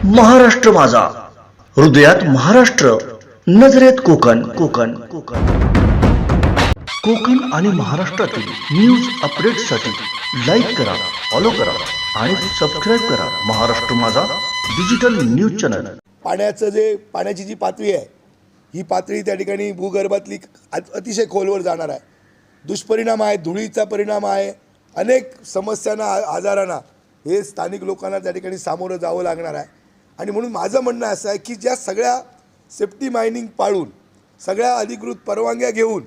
महाराष्ट्र माझा, हृदयात महाराष्ट्र, नजरेत कोकण. कोकण कोकण कोकण आणि महाराष्ट्रातील न्यूज अपडेटसाठी लाईक करा, फॉलो करा आणि सबस्क्राईब करा महाराष्ट्र माझा डिजिटल न्यूज चॅनल. पाण्याची जी पातळी आहे, ही पातळी त्या ठिकाणी भूगर्भातली अतिशय खोलवर जाणार आहे. दुष्परिणाम आहे, धुळीचा परिणाम आहे, अनेक समस्यांना, आजारांना हे स्थानिक लोकांना त्या ठिकाणी सामोरं जावं लागणार आहे. आणि म्हणून माझं म्हणणं असं आहे की ज्या सगळ्या सेफ्टी मायनिंग पाळून, सगळ्या अधिकृत परवानग्या घेऊन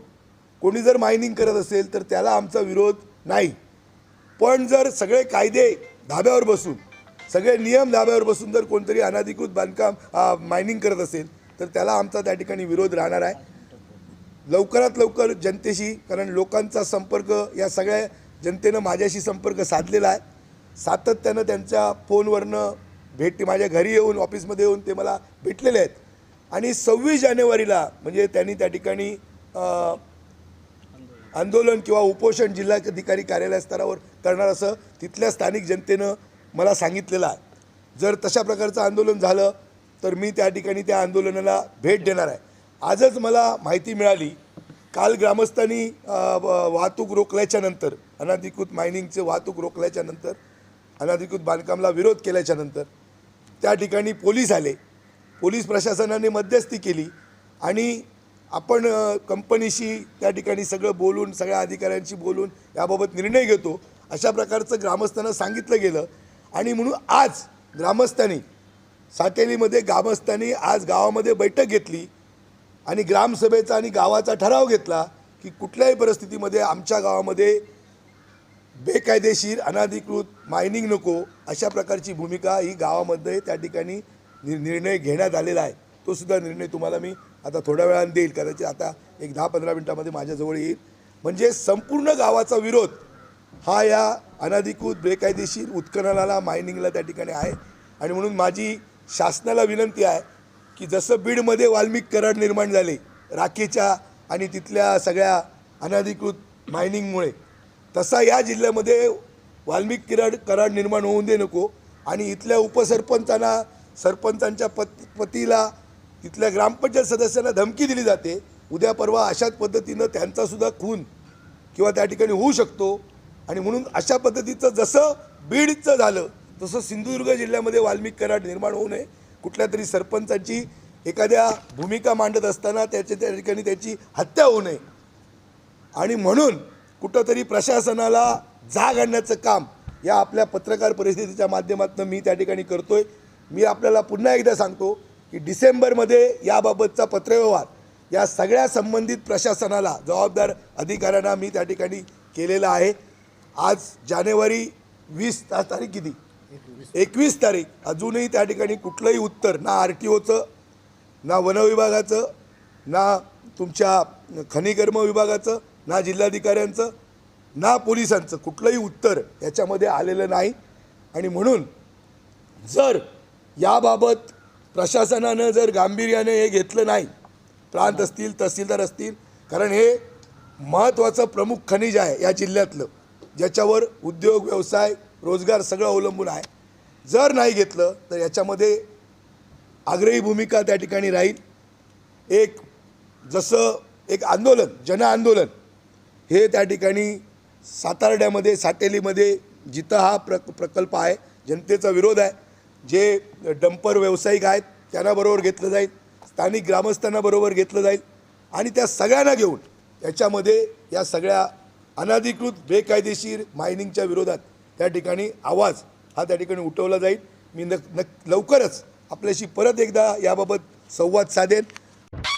कोणी जर मायनिंग करत असेल तर त्याला आमचा विरोध नाही. पण जर सगळे कायदे धाब्यावर बसून, सगळे नियम धाब्यावर बसून जर कोणतरी अनधिकृत बांधकाम मायनिंग करत असेल तर त्याला आमचा त्या ठिकाणी विरोध राहणार आहे. लवकरात लवकर जनतेशी, कारण लोकांचा संपर्क, या सगळ्या जनतेनं माझ्याशी संपर्क साधलेला आहे. सातत्यानं त्यांच्या फोनवरनं माझ्या घरी येऊन, ऑफिसमध्ये येऊन ते मला भेटलेले आहेत. आणि 26 जानेवारीला म्हणजे त्यांनी त्या ठिकाणी आंदोलन किंवा उपोषण जिल्हाधिकारी कार्यालय स्तरावर करणार असं तिथल्या स्थानिक जनतेनं मला सांगितलेलं आहे. जर तशा प्रकारचं आंदोलन झालं तर मी त्या ठिकाणी त्या आंदोलनाला भेट देणार आहे. आजच मला माहिती मिळाली, काल ग्रामस्थांनी वाहतूक रोखल्याच्या नंतर, अनधिकृत मायनिंगचे वाहतूक रोखल्याच्या नंतर, अनधिकृत बांधकामाला विरोध केल्याच्या नंतर त्या ठिकाणी पोलीस आले. पोलीस प्रशासनाने मध्यस्थी केली आणि आपण कंपनीशी त्या ठिकाणी सगळं बोलून, सगळ्या अधिकाऱ्यांशी बोलून याबाबत निर्णय घेतो अशा प्रकारचं ग्रामस्थांना सांगितलं गेलं. आणि म्हणून आज ग्रामस्थांनी, साटेलीमध्ये ग्रामस्थांनी आज गावामध्ये बैठक घेतली आणि ग्रामसभेचा आणि गावाचा ठराव घेतला की कुठल्याही परिस्थितीमध्ये आमच्या गावामध्ये बेकायदेशीर, अनधिकृत मायनिंग नको, अशा प्रकारची भूमिका ही गावामध्ये त्या ठिकाणी निर्णय घेण्यात आलेला आहे. तो सुद्धा निर्णय तुम्हाला मी आता थोड्या वेळाने देईल, कदाचित आता एक 10-15 मिनिटामध्ये माझ्याजवळ येईल. म्हणजे संपूर्ण गावाचा विरोध हा या अनधिकृत, बेकायदेशीर उत्खननाला, मायनिंगला त्या ठिकाणी आहे. आणि म्हणून माझी शासनाला विनंती आहे की जसं बीडमध्ये वाल्मिक कराड निर्माण झाले राखेच्या आणि तिथल्या सगळ्या अनधिकृत मायनिंगमुळे, तसा या जिल्ह्यामध्ये वाल्मिक कराड निर्माण होऊन दे नको. आणि इथल्या उपसरपंचांना, सरपंचांच्या पतीला, तिथल्या ग्रामपंचायत सदस्यांना धमकी दिली जाते. उद्या परवा अशाच पद्धतीनं त्यांचासुद्धा खून किंवा त्या ठिकाणी होऊ शकतो. आणि म्हणून अशा पद्धतीचं जसं बीडचं झालं तसं सिंधुदुर्ग जिल्ह्यामध्ये वाल्मिक कराड निर्माण होऊ नये. कुठल्या तरी सरपंचाची एखाद्या भूमिका मांडत असताना त्या ठिकाणी त्याची हत्या होऊ नये. आणि म्हणून कुठंतरी प्रशासनाला जाग आणण्याचं काम या आपल्या पत्रकार परिस्थितीच्या माध्यमातून मी त्या ठिकाणी करतोय. मी आपल्याला पुन्हा एकदा सांगतो की डिसेंबरमध्ये याबाबतचा पत्रव्यवहार या सगळ्या संबंधित प्रशासनाला, जबाबदार अधिकाऱ्यांना मी त्या ठिकाणी केलेला आहे. आज जानेवारी 20 तारीख, किती 21 तारीख, अजूनही त्या ठिकाणी कुठलंही उत्तर, ना RTOचं, ना वनविभागाचं, ना तुमच्या खनिकर्म विभागाचं, ना जिल्हाधिकाऱ्यांचं, ना पोलिसांचं कुठलंही उत्तर याच्यामध्ये आलेलं नाही. आणि म्हणून जर याबाबत प्रशासनानं जर गांभीर्याने हे घेतलं नाही, प्रांत असतील, तहसीलदार असतील, कारण हे महत्त्वाचं प्रमुख खनिज आहे या जिल्ह्यातलं, ज्याच्यावर उद्योग, व्यवसाय, रोजगार सगळं अवलंबून आहे. जर नाही घेतलं तर याच्यामध्ये आग्रही भूमिका त्या ठिकाणी राहील. जसं एक आंदोलन, जन आंदोलन हे त्या ठिकाणी सातार्ड्यामध्ये, साटेलीमध्ये जिथं हा प्रकल्प आहे, जनतेचा विरोध आहे, जे डंपर व्यावसायिक आहेत त्यांना बरोबर घेतलं जाईल, स्थानिक ग्रामस्थांना बरोबर घेतलं जाईल आणि त्या सगळ्यांना घेऊन याच्यामध्ये या सगळ्या अनधिकृत, बेकायदेशीर मायनिंगच्या विरोधात त्या ठिकाणी आवाज हा त्या ठिकाणी उठवला जाईल. मी लवकरच आपल्याशी परत एकदा याबाबत संवाद साधेन.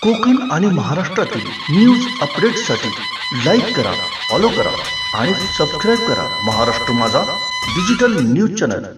कोकण आणि महाराष्ट्रातील न्यूज अपडेट्ससाठी लाईक करा, फॉलो करा आणि सबस्क्राईब करा महाराष्ट्र माझा डिजिटल न्यूज चॅनल.